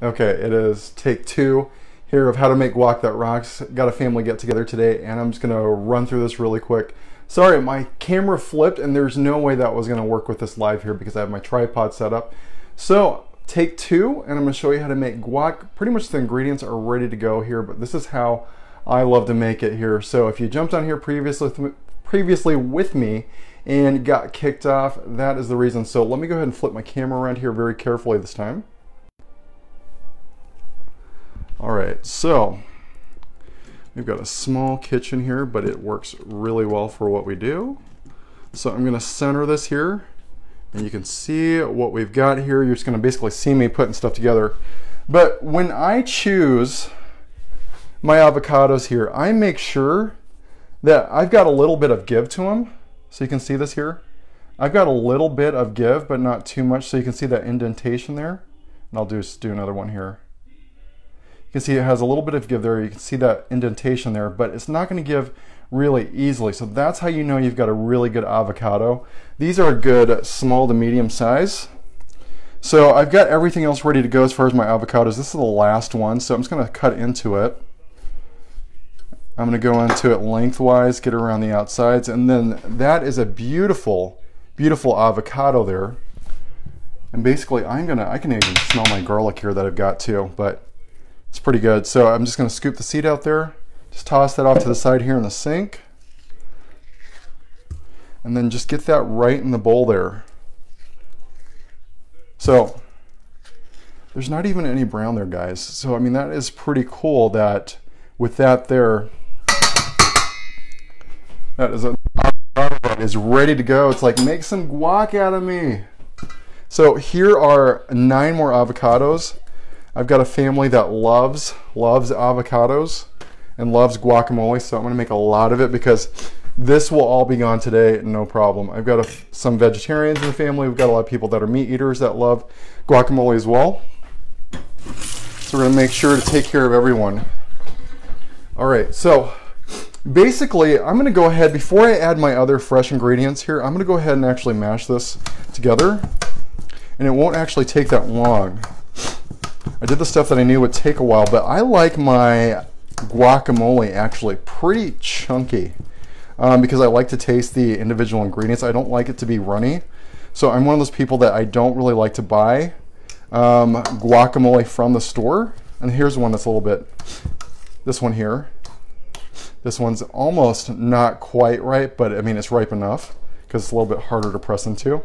Okay, it is take 2 here of how to make guac that rocks. Got a family get together today, and I'm just gonna run through this really quick. Sorry, my camera flipped, and there's no way that was gonna work with this live here because I have my tripod set up. So take 2, and I'm gonna show you how to make guac. Pretty much the ingredients are ready to go here, but this is how I love to make it here. So if you jumped on here previously with me and got kicked off, that is the reason. So let me go ahead and flip my camera around here very carefully this time. All right, so we've got a small kitchen here, but it works really well for what we do. So I'm gonna center this here, and you can see what we've got here. You're just gonna basically see me putting stuff together. But when I choose my avocados here, I make sure that I've got a little bit of give to them. So you can see this here. I've got a little bit of give, but not too much. So you can see that indentation there. And I'll just do another one here. You can see it has a little bit of give there. You can see that indentation there, but it's not going to give really easily. So that's how you know you've got a really good avocado. These are a good small to medium size. So I've got everything else ready to go as far as my avocados. This is the last one, so I'm just going to cut into it. I'm going to go into it lengthwise, get around the outsides, and then that is a beautiful, beautiful avocado there. And basically I can even smell my garlic here that I've got too, but it's pretty good. So I'm just going to scoop the seed out there, just toss that off to the side here in the sink, and then just get that right in the bowl there. So there's not even any brown there, guys. So I mean, that is pretty cool that with that there, that is ready to go. It's like, make some guac out of me. So here are 9 more avocados. I've got a family that loves avocados and loves guacamole, so I'm going to make a lot of it because this will all be gone today, no problem. I've got some vegetarians in the family. We've got a lot of people that are meat eaters that love guacamole as well. So we're going to make sure to take care of everyone. All right, so basically I'm going to go ahead, before I add my other fresh ingredients here, I'm going to go ahead and actually mash this together, and it won't actually take that long. I did the stuff that I knew would take a while, but I like my guacamole actually pretty chunky because I like to taste the individual ingredients. I don't like it to be runny. So I'm one of those people that I don't really like to buy guacamole from the store. And here's one that's a little bit, this one here. This one's almost not quite ripe, but I mean, it's ripe enough because it's a little bit harder to press into.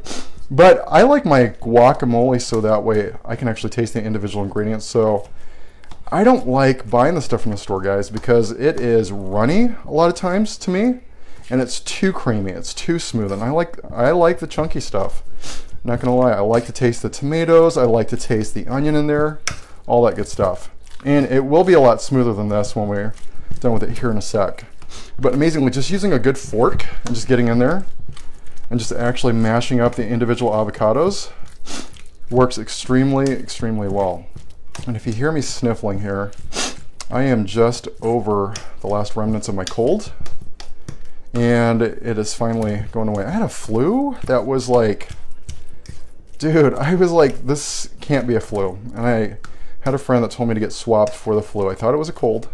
But I like my guacamole so that way I can actually taste the individual ingredients. So I don't like buying the stuff from the store, guys, because it is runny a lot of times to me, and it's too creamy, it's too smooth, and I like the chunky stuff. Not gonna lie, I like to taste the tomatoes, I like to taste the onion in there, all that good stuff. And it will be a lot smoother than this when we're done with it here in a sec. But amazingly, just using a good fork and just getting in there and just actually mashing up the individual avocados works extremely, extremely well. And if you hear me sniffling here, I am just over the last remnants of my cold, and it is finally going away. I had a flu that was like, dude, I was like, this can't be a flu. And I had a friend that told me to get swabbed for the flu. I thought it was a cold,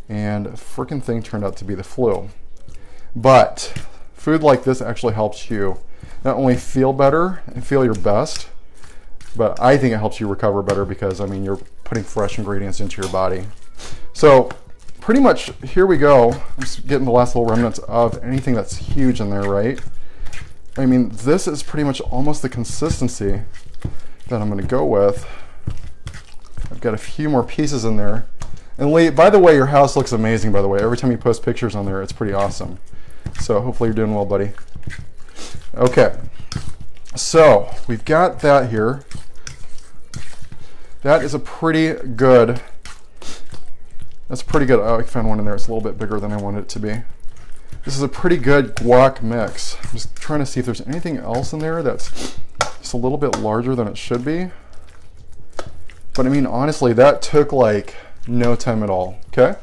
and a freaking thing turned out to be the flu. But food like this actually helps you not only feel better and feel your best, but I think it helps you recover better because, I mean, you're putting fresh ingredients into your body. So pretty much here we go. I'm just getting the last little remnants of anything that's huge in there, right? I mean, this is pretty much almost the consistency that I'm going to go with. I've got a few more pieces in there. And Lee, by the way, your house looks amazing, by the way. Every time you post pictures on there, it's pretty awesome. So hopefully you're doing well, buddy. Okay, so we've got that here. That is a pretty good, that's pretty good. Oh, I found one in there. It's a little bit bigger than I wanted it to be. This is a pretty good guac mix. I'm just trying to see if there's anything else in there that's just a little bit larger than it should be. But I mean, honestly, that took like no time at all, okay?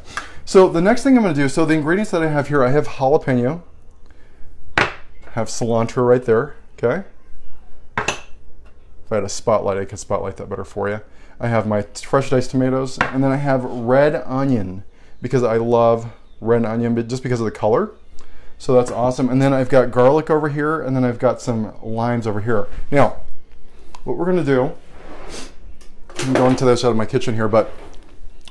So the next thing I'm gonna do, so the ingredients that I have here, I have jalapeno, have cilantro right there, okay? If I had a spotlight, I could spotlight that better for you. I have my fresh diced tomatoes, and then I have red onion because I love red onion, but just because of the color. So that's awesome. And then I've got garlic over here, and then I've got some limes over here. Now, what we're gonna do, I'm going to the other side of my kitchen here, but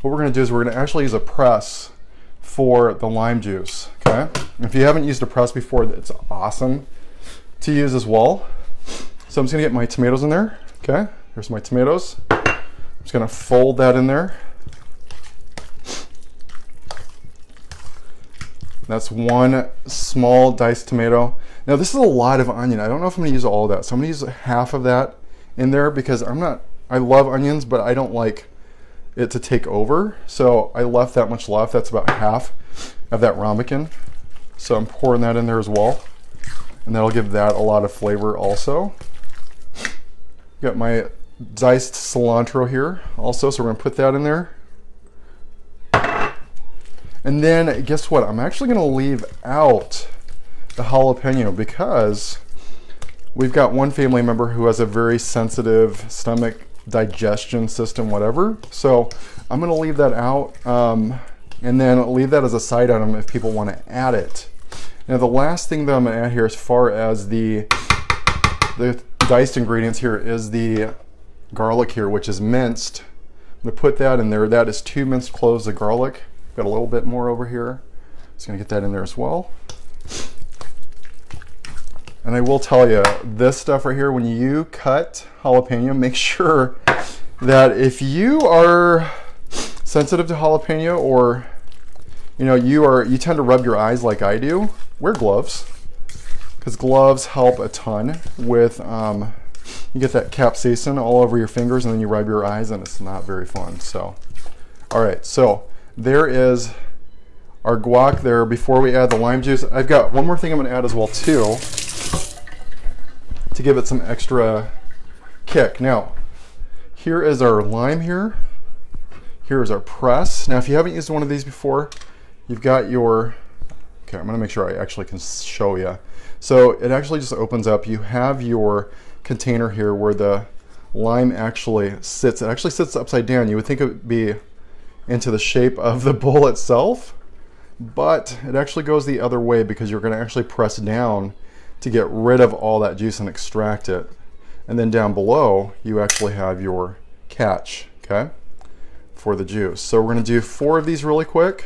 what we're gonna do is we're gonna actually use a press for the lime juice, okay? If you haven't used a press before, it's awesome to use as well. So I'm just gonna get my tomatoes in there, okay? Here's my tomatoes. I'm just gonna fold that in there. That's one small diced tomato. Now this is a lot of onion. I don't know if I'm gonna use all of that. So I'm gonna use half of that in there because I love onions, but I don't like it to take over. So I left that much left. That's about half of that ramekin. So I'm pouring that in there as well. And that'll give that a lot of flavor also. Got my diced cilantro here also, so we're gonna put that in there. And then guess what? I'm actually gonna leave out the jalapeno because we've got one family member who has a very sensitive stomach digestion system, whatever. So I'm gonna leave that out and then leave that as a side item if people wanna add it. Now the last thing that I'm gonna add here as far as the diced ingredients here is the garlic here, which is minced. I'm gonna put that in there. That is 2 minced cloves of garlic. Got a little bit more over here. Just gonna get that in there as well. And I will tell you, this stuff right here, when you cut jalapeno, make sure that if you are sensitive to jalapeno or you tend to rub your eyes like I do, wear gloves. Because gloves help a ton with, you get that capsaicin all over your fingers and then you rub your eyes and it's not very fun. So, all right, so there is our guac there before we add the lime juice. I've got one more thing I'm gonna add as well too to give it some extra kick. Now, here is our lime here. Here is our press. Now, if you haven't used one of these before, you've got your, okay, I'm gonna make sure I actually can show you. So it actually just opens up. You have your container here where the lime actually sits. It actually sits upside down. You would think it would be into the shape of the bowl itself, but it actually goes the other way because you're gonna actually press down to get rid of all that juice and extract it. And then down below, you actually have your catch, okay, for the juice. So we're gonna do 4 of these really quick.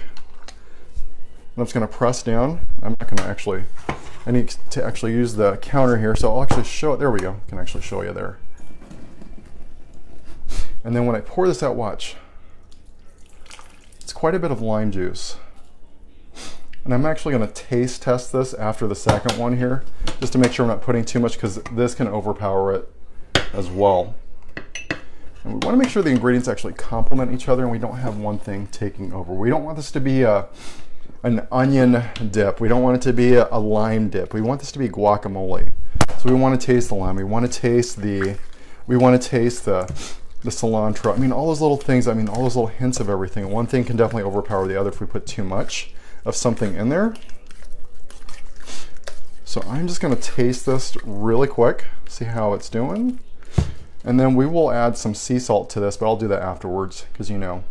I'm just gonna press down. I'm not gonna actually, I need to actually use the counter here, so I'll actually show it. There we go, I can actually show you there. And then when I pour this out, watch. It's quite a bit of lime juice. And I'm actually gonna taste test this after the second one here, just to make sure I'm not putting too much because this can overpower it as well. And we wanna make sure the ingredients actually complement each other and we don't have one thing taking over. We don't want this to be an onion dip. We don't want it to be a lime dip. We want this to be guacamole. So we wanna taste the lime, we wanna taste the cilantro. I mean, all those little things, I mean, all those little hints of everything. One thing can definitely overpower the other if we put too much of something in there. So I'm just gonna taste this really quick, see how it's doing. And then we will add some sea salt to this, but I'll do that afterwards because you know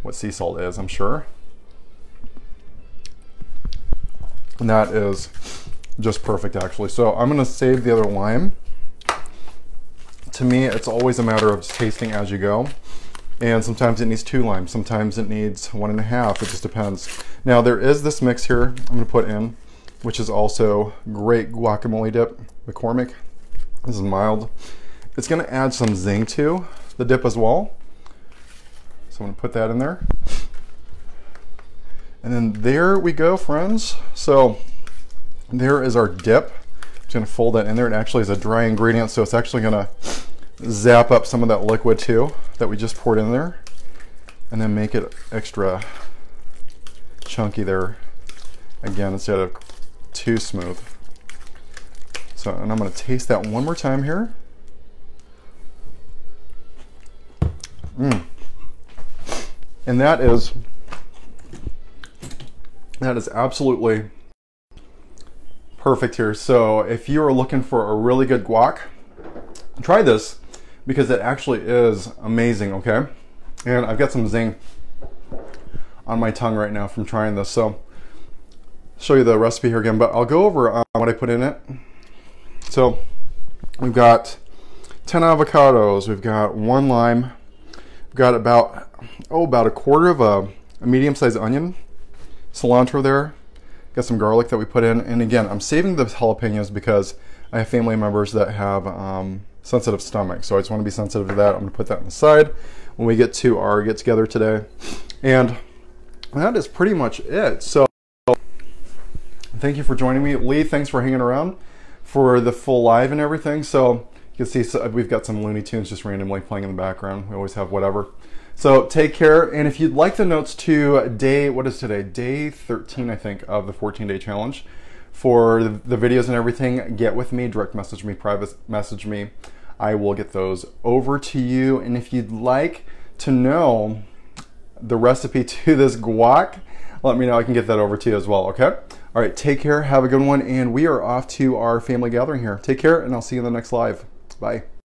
what sea salt is, I'm sure. And that is just perfect actually. So I'm gonna save the other lime. To me, it's always a matter of just tasting as you go. And sometimes it needs 2 limes, sometimes it needs 1.5, it just depends. Now there is this mix here I'm gonna put in, which is also great guacamole dip, McCormick. This is mild. It's gonna add some zing to the dip as well. So I'm gonna put that in there. And then there we go, friends. So there is our dip. I'm just gonna fold that in there. It actually is a dry ingredient, so it's actually gonna zap up some of that liquid too that we just poured in there and then make it extra chunky there again instead of too smooth. So, and I'm going to taste that one more time here. And that is absolutely perfect here. So if you are looking for a really good guac, try this. because it actually is amazing, okay? And I've got some zing on my tongue right now from trying this. So show you the recipe here again, but I'll go over what I put in it. So we've got 10 avocados, we've got 1 lime, we've got about a quarter of a medium-sized onion, cilantro there, got some garlic that we put in. And again, I'm saving the jalapenos because I have family members that have sensitive stomach, so I just want to be sensitive to that. I'm going to put that on the side when we get to our get-together today. And that is pretty much it. So thank you for joining me. Lee, thanks for hanging around for the full live and everything. So you can see we've got some Looney Tunes just randomly playing in the background. We always have whatever. So take care. And if you'd like the notes to day, what is today? Day 13, I think, of the 14-day challenge. For the videos and everything, get with me, direct message me, private message me. I will get those over to you. And if you'd like to know the recipe to this guac, let me know. I can get that over to you as well, okay? All right, take care, have a good one, and we are off to our family gathering here. Take care, and I'll see you in the next live. Bye.